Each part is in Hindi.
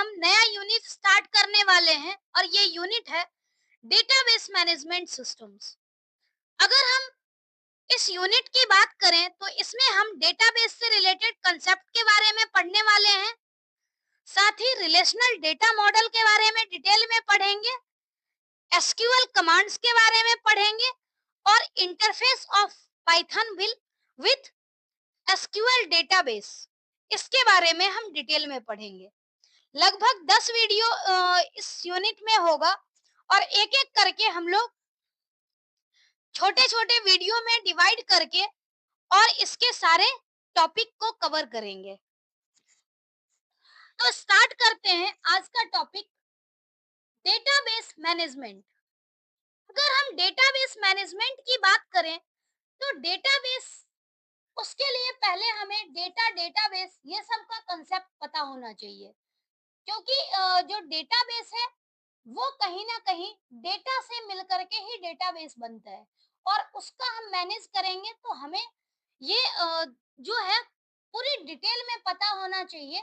हम नया यूनिट स्टार्ट करने वाले हैं और ये यूनिट है डेटाबेस मैनेजमेंट सिस्टम्स। अगर हम इस यूनिट की बात करें तो इसमें हम डेटाबेस से रिलेटेड कंसेप्ट के बारे में पढ़ने वाले हैं। साथ ही रिलेशनल डेटा मॉडल के बारे में डिटेल में पढ़ेंगे, एसक्यूएल कमांड्स के बारे में पढ़ेंगे और interface of Python will with SQL database, इसके बारे में हम डिटेल में पढ़ेंगे। लगभग 10 वीडियो इस यूनिट में होगा और एक एक करके हम लोग छोटे छोटे वीडियो में डिवाइड करके और इसके सारे टॉपिक को कवर करेंगे। तो स्टार्ट करते हैं आज का टॉपिक, डेटाबेस मैनेजमेंट। अगर हम डेटाबेस मैनेजमेंट की बात करें तो डेटाबेस, उसके लिए पहले हमें डेटाबेस ये सब का कंसेप्ट पता होना चाहिए, क्योंकि जो डेटाबेस है वो कहीं ना कहीं डेटा से मिलकर के ही डेटाबेस बनता है और उसका हम मैनेज करेंगे तो हमें ये जो है पूरी डिटेल में पता होना चाहिए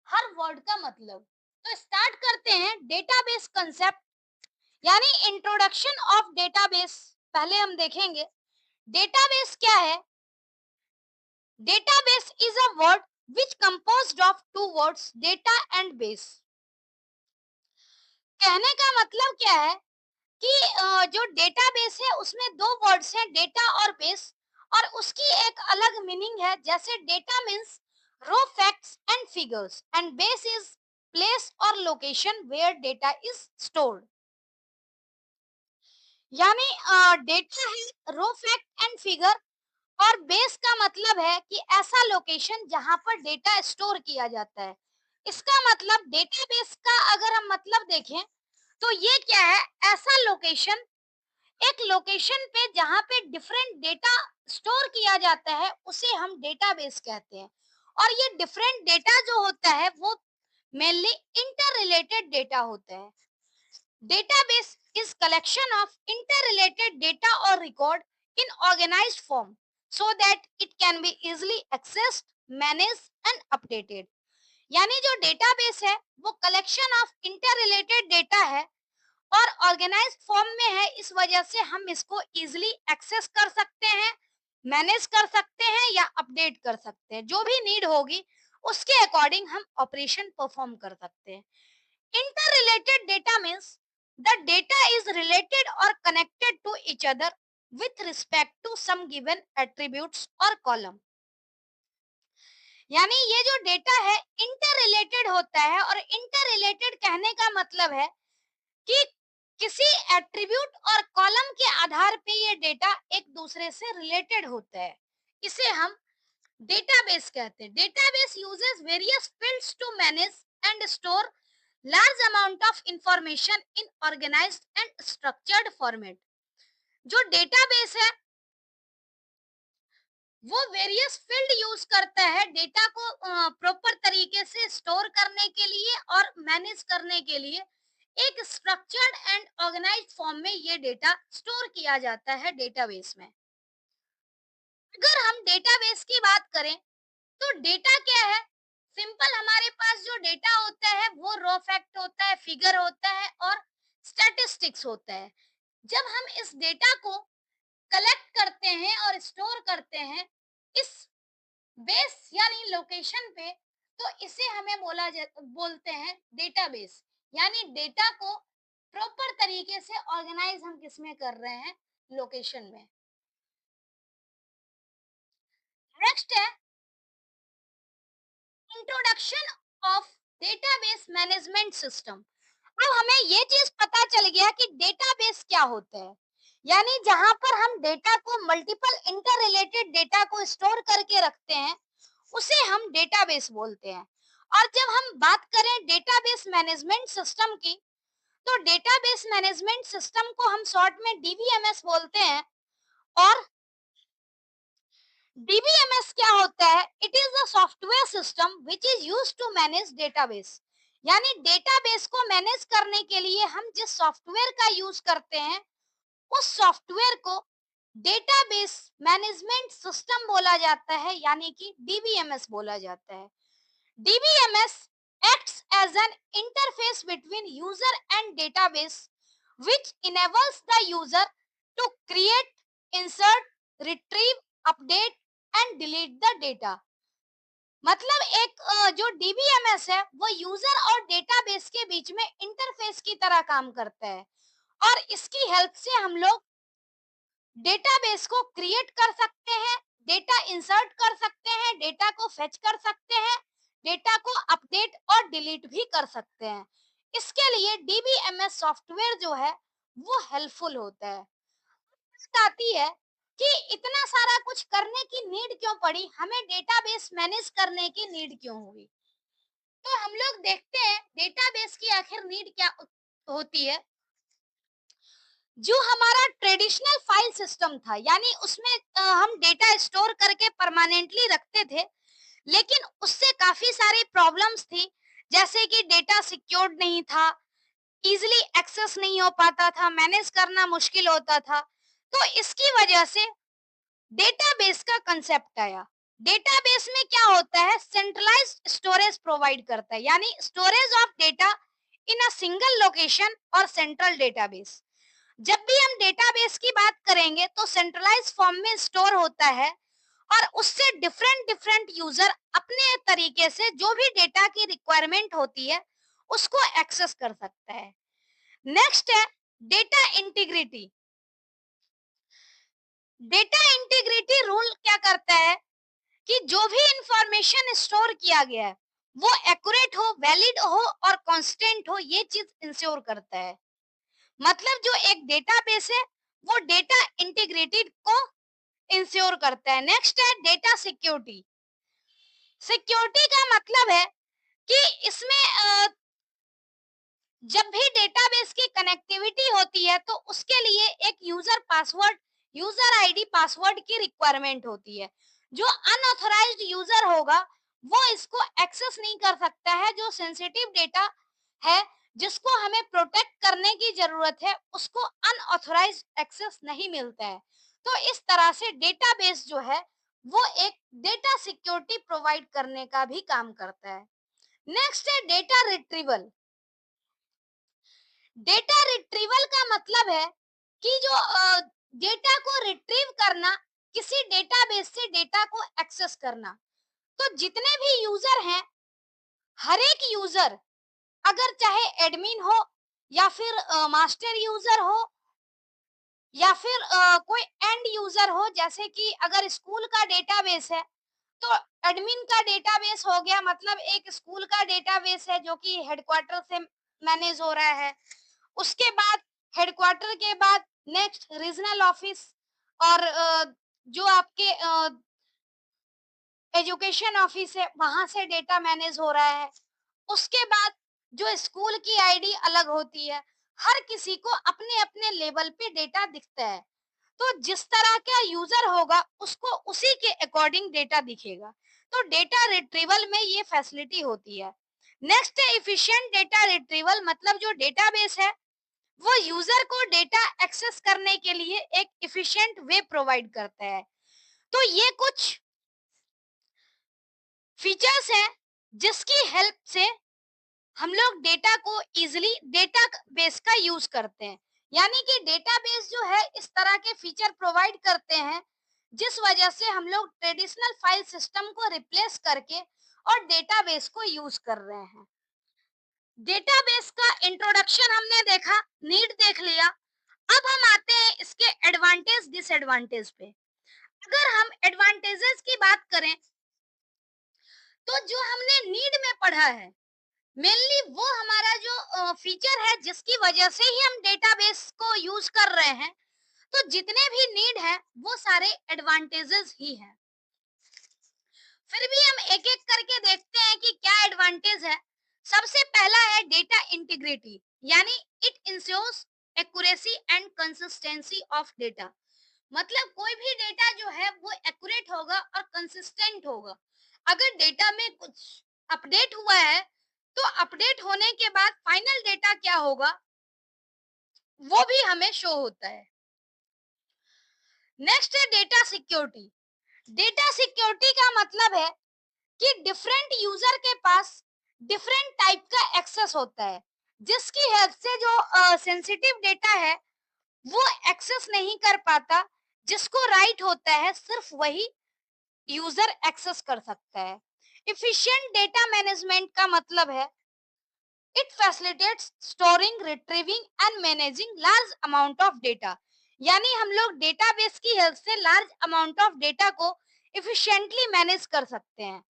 हर वर्ड का मतलब। तो स्टार्ट करते हैं डेटाबेस कंसेप्ट, यानी इंट्रोडक्शन ऑफ डेटाबेस। पहले हम देखेंगे डेटाबेस क्या है। Database is a word which composed of two words, data and base। कहने का मतलब क्या है कि जो डेटाबेस है उसमें दो वर्ड्स हैं, डेटा और बेस, और उसकी एक अलग मीनिंग है। जैसे data means raw facts and figures and base is place और location where data is stored. यानी डेटा है रो फैक्ट एंड फिगर और बेस का मतलब है कि ऐसा लोकेशन जहां पर डेटा स्टोर किया जाता है। इसका मतलब डेटाबेस का अगर हम मतलब देखें तो ये क्या है, ऐसा लोकेशन, एक लोकेशन पे जहां पे डिफरेंट डेटा स्टोर किया जाता है उसे हम डेटाबेस कहते हैं। और ये डिफरेंट डेटा जो होता है वो मेनली इंटर रिलेटेड डेटा होता है। Database is collection of interrelated data or record in organized form so that it can be easily accessed, managed and updated। यानी जो डेटाबेस है वो कलेक्शन ऑफ इंटररिलेटेड डेटा है और ऑर्गेनाइज्ड फॉर्म में है, इस वजह से हम इसको इजीली एक्सेस कर सकते हैं, मैनेज कर सकते हैं या अपडेट कर सकते हैं। जो भी नीड होगी उसके अकॉर्डिंग हम ऑपरेशन परफॉर्म कर सकते हैं। Interrelated data means the data is related or connected to each other with respect to some given attributes or column। यानी ये जो डेटा है इंटर रिलेटेड होता है और इंटर रिलेटेड कहने का मतलब है कि किसी एट्रीब्यूट और कॉलम के आधार पे ये डेटा एक दूसरे से रिलेटेड होता है। इसे हम डेटाबेस कहते हैं। Database uses various fields to manage and store large amount of information in organised and structured format. जो डेटाबेस है वो वेरियस फील्ड यूज करता है डेटा को प्रॉपर तरीके से स्टोर करने के लिए और मैनेज करने के लिए। एक स्ट्रक्चर्ड एंड ऑर्गेनाइज्ड फॉर्म में ये डेटा स्टोर किया जाता है डेटाबेस में। अगर हम डेटाबेस की बात करें तो डेटा क्या है, सिंपल हमारे पास जो डेटा होता है वो रॉ फैक्ट होता है, फिगर होता है और स्टैटिस्टिक्स होता है। जब हम इस डेटा को कलेक्ट करते हैं और स्टोर करते हैं इस बेस यानी लोकेशन पे, तो इसे हमें बोलते हैं डेटाबेस। यानी डेटा को प्रॉपर तरीके से ऑर्गेनाइज हम किसमें कर रहे हैं, लोकेशन में। नेक्स्ट है introduction of database management system. अब हमें ये चीज पता चल गया कि डेटाबेस क्या होता है, यानी जहां पर हम डेटा को, मल्टीपल इंटर रिलेटेड डेटा को स्टोर करके रखते हैं उसे हम डेटाबेस बोलते हैं। और जब हम बात करें डेटाबेस मैनेजमेंट सिस्टम की तो डेटाबेस मैनेजमेंट सिस्टम को हम शॉर्ट में डीबीएमएस बोलते हैं। और डीबीएमएस क्या होता है, it is a software system which is used to manage database. यानी डेटाबेस को मैनेज करने के लिए हम जिस सॉफ्टवेयर का यूज करते हैं उस सॉफ्टवेयर को डेटाबेस मैनेजमेंट सिस्टम बोला जाता है, यानी कि डीबीएमएस बोला जाता है। DBMS acts as an interface between user and database, which enables the user to create, insert, retrieve, update and delete the data. मतलब एक जो डीबीएमएस है वो यूजर और डेटाबेस के बीच में इंटरफेस की तरह काम करता है और इसकी हेल्प से हम लोग डेटाबेस को क्रिएट कर सकते हैं, डेटा इंसर्ट कर सकते हैं, डेटा को फेच कर सकते हैं, डेटा को अपडेट और डिलीट भी कर सकते हैं। इसके लिए डीबीएमएस सॉफ्टवेयर जो है वो हेल्पफुल होता है। बात आती है कि इतना सारा कुछ करने की नीड क्यों पड़ी, हमें डेटाबेस मैनेज करने की नीड क्यों हुई। तो हम लोग देखते हैं डेटाबेस की आखिर नीड क्या होती है। जो हमारा ट्रेडिशनल फाइल सिस्टम था यानी उसमें हम डेटा स्टोर करके परमानेंटली रखते थे, लेकिन उससे काफी सारी प्रॉब्लम्स थी, जैसे कि डेटा सिक्योर्ड नहीं था, इजीली एक्सेस नहीं हो पाता था, मैनेज करना मुश्किल होता था। तो इसकी वजह से डेटाबेस का कंसेप्ट आया। डेटाबेस में क्या होता है, सेंट्रलाइज्ड स्टोरेज प्रोवाइड करता है, यानी storage of data in a single location और सेंट्रल डेटाबेस। जब भी हम डेटाबेस की बात करेंगे तो सेंट्रलाइज फॉर्म में स्टोर होता है और उससे डिफरेंट डिफरेंट यूजर अपने तरीके से जो भी डेटा की रिक्वायरमेंट होती है उसको एक्सेस कर सकता है। नेक्स्ट है data integrity. Data integrity rule क्या करता है कि जो भी इंफॉर्मेशन स्टोर किया गया है वो एक्यूरेट हो, वैलिड हो और कांस्टेंट हो, ये चीज इंश्योर करता है। मतलब जो एक डेटाबेस है वो डेटा इंटीग्रिटी को इंश्योर करता है। नेक्स्ट है डेटा सिक्योरिटी। सिक्योरिटी का मतलब है कि इसमें जब भी डेटाबेस की कनेक्टिविटी होती है तो उसके लिए एक user password, user ID password की रिक्वायरमेंट होती है। जो अनऑथराइज्ड यूजर होगा वो इसको एक्सेस नहीं कर सकता है। जो सेंसिटिव डेटा है जिसको हमें प्रोटेक्ट करने की जरूरत है उसको अनऑथराइज्ड एक्सेस नहीं मिलता है। तो इस तरह से डेटाबेस जो है वो एक डेटा सिक्योरिटी प्रोवाइड करने का भी काम करता है। नेक्स्ट है डेटा रिट्रीवल। डेटा रिट्रीवल का मतलब है कि जो डेटा को रिट्रीव करना, किसी डेटाबेस से डेटा को एक्सेस करना। तो जितने भी यूजर हैं, हर एक यूजर, अगर चाहे एडमिन हो या फिर मास्टर यूजर हो या फिर कोई एंड यूजर हो, जैसे कि अगर स्कूल का डेटाबेस है तो एडमिन का डेटाबेस हो गया, मतलब एक स्कूल का डेटाबेस है जो कि हेडक्वार्टर से मैनेज हो रहा है। उसके बाद हेडक्वार्टर के बाद नेक्स्ट रीजनल ऑफिस और जो आपके एजुकेशन ऑफिस है वहां से डेटा मैनेज हो रहा है। उसके बाद जो स्कूल की आईडी अलग होती है, हर किसी को अपने अपने लेवल पे डेटा दिखता है। तो जिस तरह का यूजर होगा उसको उसी के अकॉर्डिंग डेटा दिखेगा। तो डेटा रिट्रीवल में ये फैसिलिटी होती है। नेक्स्ट है इफिशिएंट डेटा रिट्रीवल। मतलब जो डेटाबेस है वो यूजर को डेटा एक्सेस करने के लिए एक इफिशिएंट वे प्रोवाइड करता है। तो ये कुछ फीचर्स हैं जिसकी हेल्प से हम लोग डेटा को इजीली डेटा बेस का यूज करते हैं। यानी कि डेटाबेस जो है इस तरह के फीचर प्रोवाइड करते हैं जिस वजह से हम लोग ट्रेडिशनल फाइल सिस्टम को रिप्लेस करके और डेटाबेस को यूज कर रहे हैं। डेटाबेस का इंट्रोडक्शन हमने देखा, नीड देख लिया। अब हम आते हैं इसके एडवांटेज डिसएडवांटेज पे। अगर हम एडवांटेजेस की बात करें तो जो हमने नीड में पढ़ा है मेनली वो हमारा जो फीचर है जिसकी वजह से ही हम डेटाबेस को यूज कर रहे हैं। तो जितने भी नीड है वो सारे एडवांटेजेस ही हैं। फिर भी हम एक एक करके देखते हैं कि क्या एडवांटेज है। सबसे पहला है डेटा इंटीग्रिटी, यानी it ensures accuracy and consistency of data. मतलब कोई भी डेटा जो है वो एक्यूरेट होगा और कंसिस्टेंट होगा। अगर डेटा में कुछ अपडेट हुआ है तो अपडेट होने के बाद फाइनल डेटा क्या होगा वो भी हमें शो होता है। नेक्स्ट है डेटा सिक्योरिटी। डेटा सिक्योरिटी का मतलब है कि डिफरेंट यूजर के पास डिफरेंट टाइप का एक्सेस होता है, जिसकी हेल्प से जो सेंसिटिव डेटा है वो एक्सेस नहीं कर पाता, जिसको राइट होता है सिर्फ वही यूजर एक्सेस कर सकता है। इफिशिएंट डेटा मैनेजमेंट का मतलब है it facilitates storing, retrieving and managing large amount of data. यानी हम लोग डेटाबेस की हेल्प से लार्ज अमाउंट ऑफ डेटा को इफिशिएंटली मैनेज कर सकते हैं।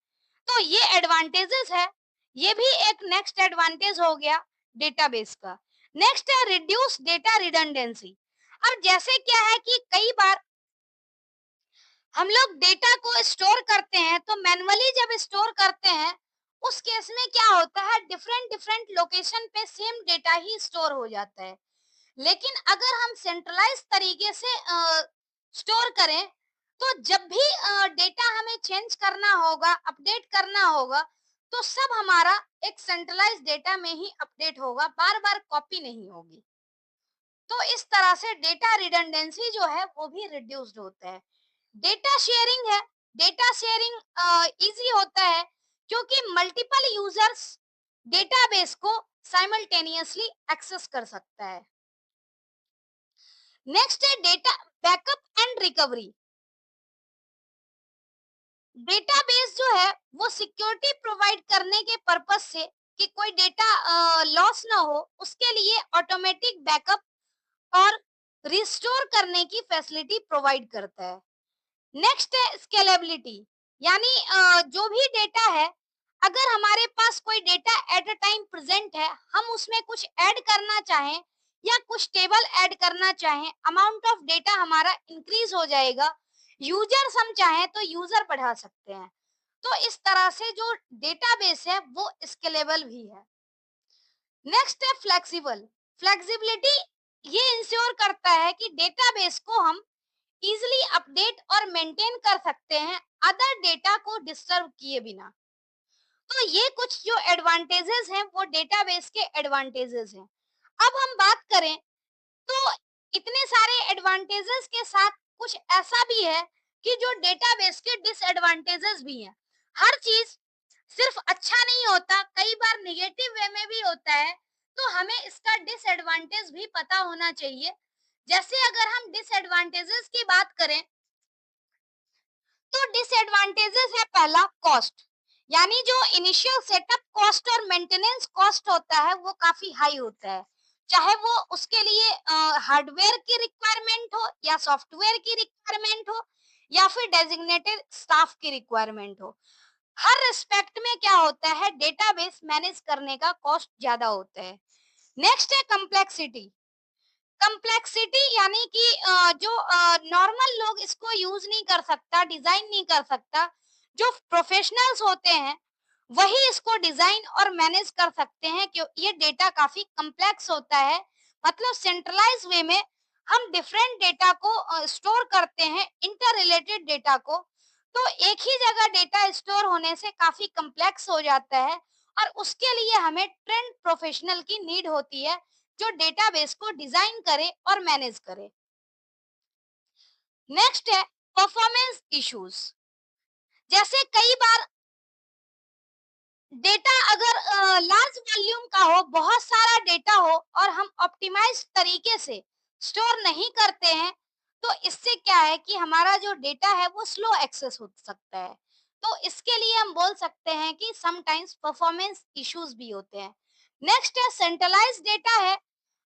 तो ये एडवांटेजेस है। ये भी एक नेक्स्ट एडवांटेज हो गया डेटाबेस का। नेक्स्ट है रिड्यूस डेटा रिडंडेंसी। अब जैसे क्या है कि कई बार हम लोग डेटा को स्टोर करते हैं, तो मैन्युअली जब स्टोर करते हैं उस केस में क्या होता है, डिफरेंट डिफरेंट लोकेशन पे सेम डेटा ही स्टोर हो जाता है। लेकिन अगर हम सेंट्रलाइज तरीके से स्टोर करें, तो जब भी डेटा हमें चेंज करना होगा, अपडेट करना होगा, तो सब हमारा एक सेंट्रलाइज डेटा में ही अपडेट होगा, बार बार कॉपी नहीं होगी। तो इस तरह से डेटा रिडंडेंसी जो है वो भी रिड्यूस्ड होता है। डेटा शेयरिंग है। डेटा शेयरिंग इजी होता है क्योंकि मल्टीपल यूजर्स डेटाबेस को साइमल्टेनियसली एक्सेस कर सकता है। नेक्स्ट है data backup and recovery. Database जो है वो सिक्योरिटी प्रोवाइड करने के पर्पस से कि कोई डेटा लॉस ना हो, उसके लिए ऑटोमेटिक बैकअप और रिस्टोर करने की फैसिलिटी प्रोवाइड करता है। नेक्स्ट है स्केलेबिलिटी। यानी जो भी डेटा है, अगर हमारे पास कोई data at a time present है, हम उसमें कुछ ऐड करना चाहें या कुछ टेबल ऐड करना चाहें, अमाउंट ऑफ डेटा हमारा इंक्रीज हो जाएगा। यूजर्स हम चाहें तो यूजर बढ़ा सकते हैं। तो इस तरह से जो डेटाबेस है वो स्केलेबल भी है। नेक्स्ट है फ्लेक्सिबल। फ्लेक्सिबिलिटी ये इंश्योर करता है कि डेटाबेस को हम इजीली अपडेट और मेंटेन कर सकते हैं अदर डेटा को डिस्टर्ब किए बिना। तो ये कुछ जो एडवांटेजेस हैं वो डेटाबेस के एडवांटेजेस हैं। अब हम बात करें तो इतने सारे एडवांटेजेस के साथ कुछ ऐसा भी है कि जो डेटाबेस के डिसएडवांटेजेस भी हैं। हर चीज सिर्फ अच्छा नहीं होता, कई बार निगेटिव वे में भी होता है। तो हमें इसका डिसएडवांटेज भी पता होना चाहिए। जैसे अगर हम डिसएडवांटेजेस की बात करें, तो डिसएडवांटेजेस है पहला कॉस्ट। यानी जो इनिशियल सेटअप कॉस्ट और मेंटेनेंस कॉस्ट होता है वो काफी हाई होता है, चाहे वो उसके लिए हार्डवेयर की रिक्वायरमेंट हो या सॉफ्टवेयर की रिक्वायरमेंट हो या फिर डेजिग्नेटेड स्टाफ की रिक्वायरमेंट हो। हर रिस्पेक्ट में क्या होता है, डेटाबेस मैनेज करने का कॉस्ट ज्यादा होता है। नेक्स्ट है कम्प्लेक्सिटी। कम्प्लेक्सिटी यानी कि जो नॉर्मल लोग इसको यूज नहीं कर सकता, डिजाइन नहीं कर सकता, जो प्रोफेशनल्स होते हैं वही इसको डिजाइन और मैनेज कर सकते हैं, क्यों ये डेटा काफी कम्प्लेक्स होता है। मतलब सेंट्रलाइज वे में हम डिफरेंट डेटा को स्टोर करते हैं, इंटर रिलेटेड डेटा को। तो एक ही जगह डेटा स्टोर होने से काफी कम्प्लेक्स हो जाता है और उसके लिए हमें ट्रेंड प्रोफेशनल की नीड होती है जो डेटाबेस को डिजाइन करे और मैनेज करे। नेक्स्ट है परफॉर्मेंस इश्यूज। जैसे कई बार डेटा अगर लार्ज वॉल्यूम का हो, बहुत सारा डेटा हो और हम ऑप्टिमाइज तरीके से स्टोर नहीं करते हैं, तो इससे क्या है कि हमारा जो डेटा है वो स्लो एक्सेस हो सकता है। तो इसके लिए हम बोल सकते हैं कि समटाइम्स परफॉर्मेंस इश्यूज भी होते हैं। नेक्स्ट है सेंट्रलाइज डेटा है।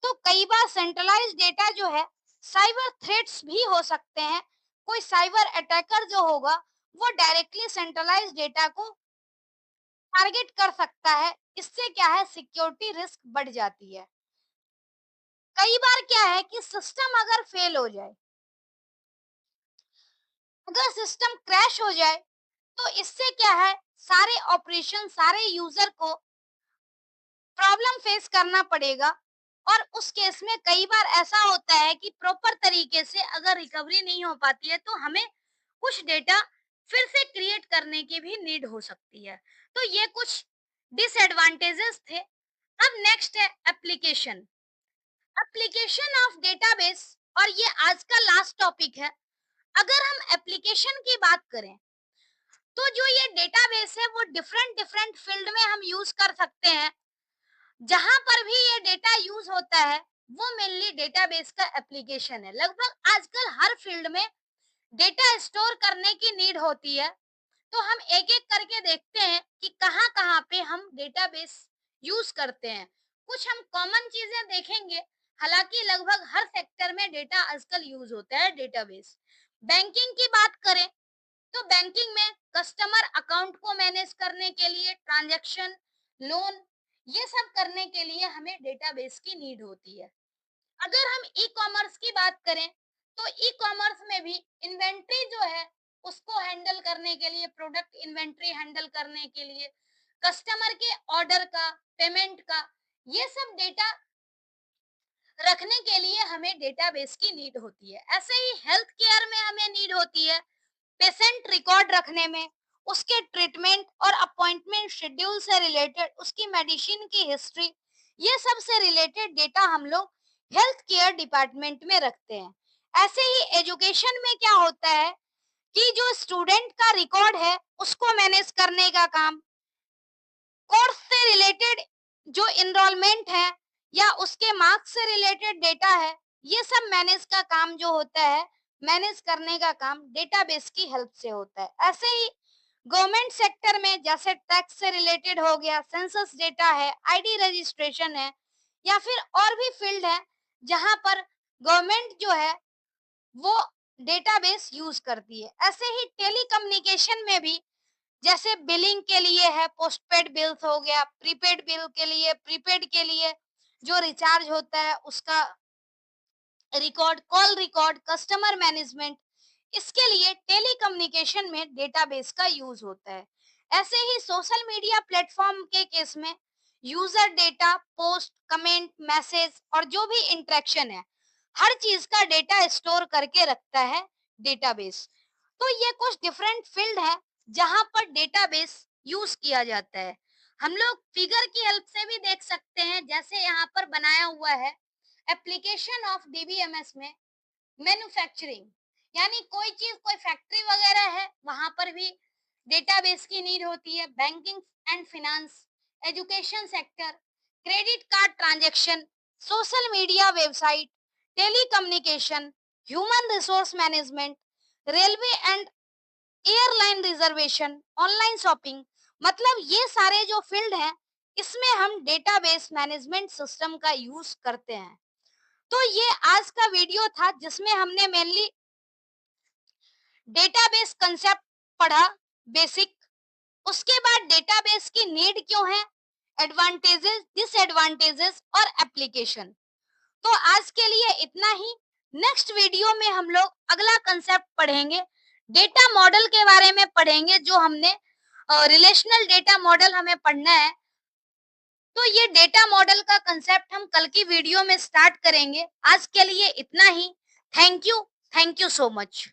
तो कई बार सेंट्रलाइज डेटा जो है साइबर थ्रेट्स भी हो सकते हैं। कोई साइबर अटैकर जो होगा वो डायरेक्टली सेंट्रलाइज डेटा को टारगेट कर सकता है। इससे क्या है, सिक्योरिटी रिस्क बढ़ जाती है। कई बार क्या है कि सिस्टम अगर फेल हो जाए, अगर सिस्टम क्रैश हो जाए, तो इससे क्या है, सारे ऑपरेशन, सारे यूजर को प्रॉब्लम फेस करना पड़ेगा। और उस केस में कई बार ऐसा होता है कि प्रॉपर तरीके से अगर रिकवरी नहीं हो पाती है, तो हमें कुछ डेटा फिर से क्रिएट करने की भी नीड हो सकती है। तो ये कुछ डिसएडवांटेजेस थे। अब नेक्स्ट है एप्लीकेशन। एप्लीकेशन ऑफ डेटाबेस, और ये आज का लास्ट टॉपिक है। अगर हम एप्लीकेशन की बात करें, तो जो ये डेटाबेस है वो डिफरेंट डिफरेंट फील्ड में हम यूज कर सकते हैं। जहां पर भी ये डेटा यूज होता है वो मेनली डेटाबेस का एप्लीकेशन है। लगभग आजकल हर फील्ड में डेटा स्टोर करने की नीड होती है। तो हम एक एक करके देखते हैं कि कहाँ कहाँ पे हम डेटाबेस यूज करते हैं। कुछ हम कॉमन चीजें देखेंगे। हालांकि लगभग हर सेक्टर में डेटा आजकल यूज होता है डेटाबेस। बैंकिंग की बात करें तो बैंकिंग में कस्टमर अकाउंट को मैनेज करने के लिए, ट्रांजैक्शन, लोन, ये सब करने के लिए हमें डेटाबेस की नीड होती है। अगर हम ई कॉमर्स की बात करें तो ई कॉमर्स में भी इन्वेंट्री जो है उसको हैंडल करने के लिए, प्रोडक्ट इन्वेंट्री हैंडल करने के लिए, कस्टमर के ऑर्डर का, पेमेंट का, ये सब डेटा रखने के लिए हमें डेटाबेस की नीड होती है। ऐसे ही हेल्थ केयर में हमें नीड होती है पेशेंट रिकॉर्ड रखने में, उसके ट्रीटमेंट और अपॉइंटमेंट शेड्यूल से रिलेटेड, उसकी मेडिसिन की हिस्ट्री, ये सब से रिलेटेड डेटा हम लोग हेल्थ केयर डिपार्टमेंट में रखते हैं। ऐसे ही एजुकेशन में क्या होता है कि जो स्टूडेंट का रिकॉर्ड है उसको मैनेज करने का काम, कोर्स से रिलेटेड जो इनरोलमेंट है या उसके मार्क्स से रिलेटेड डेटा है, ये सब मैनेज का काम जो होता है, मैनेज करने का काम डेटाबेस की हेल्प से होता है। ऐसे ही गवर्नमेंट सेक्टर में जैसे टैक्स से रिलेटेड हो गया, सेंसस डेटा है, आईडी रजिस्ट्रेशन है, या फिर और भी फील्ड है जहां पर गवर्नमेंट जो है वो डेटाबेस यूज करती है। ऐसे ही टेलीकम्युनिकेशन में भी जैसे बिलिंग के लिए है, पोस्टपेड बिल्स हो गया, प्रीपेड बिल के लिए, प्रीपेड के लिए जो रिचार्ज होता है उसका record, call record, customer management, इसके लिए टेलीकम्युनिकेशन में डेटाबेस का यूज होता है। ऐसे ही सोशल मीडिया प्लेटफॉर्म के केस में user data, post, comment, message और जो भी इंटरेक्शन है, हर चीज का डेटा स्टोर करके रखता है डेटाबेस। तो ये कुछ डिफरेंट फील्ड है जहां पर डेटाबेस यूज किया जाता है। हम लोग फिगर की हेल्प से भी देख सकते हैं, जैसे यहाँ पर बनाया हुआ है एप्लीकेशन ऑफ डीबीएमएस में मैन्युफैक्चरिंग, यानी कोई चीज, कोई फैक्ट्री वगैरह है वहां पर भी डेटाबेस की नीड होती है। Banking and finance, education sector, credit card transaction, social media website, telecommunication, human resource management, railway and airline reservation, online shopping, मतलब ये सारे जो फील्ड हैं इसमें हम डेटाबेस मैनेजमेंट सिस्टम का यूज करते हैं। तो ये आज का वीडियो था जिसमें हमने मेनली डेटाबेस कंसेप्ट पढ़ा, बेसिक। उसके बाद डेटाबेस की नीड क्यों है, एडवांटेजेस, डिसएडवांटेजेस और एप्लीकेशन। तो आज के लिए इतना ही। नेक्स्ट वीडियो में हम लोग अगला कंसेप्ट पढ़ेंगे, डेटा मॉडल के बारे में पढ़ेंगे। जो हमने रिलेशनल डेटा मॉडल हमें पढ़ना है, तो ये डेटा मॉडल का कंसेप्ट हम कल की वीडियो में स्टार्ट करेंगे। आज के लिए इतना ही। Thank you so much.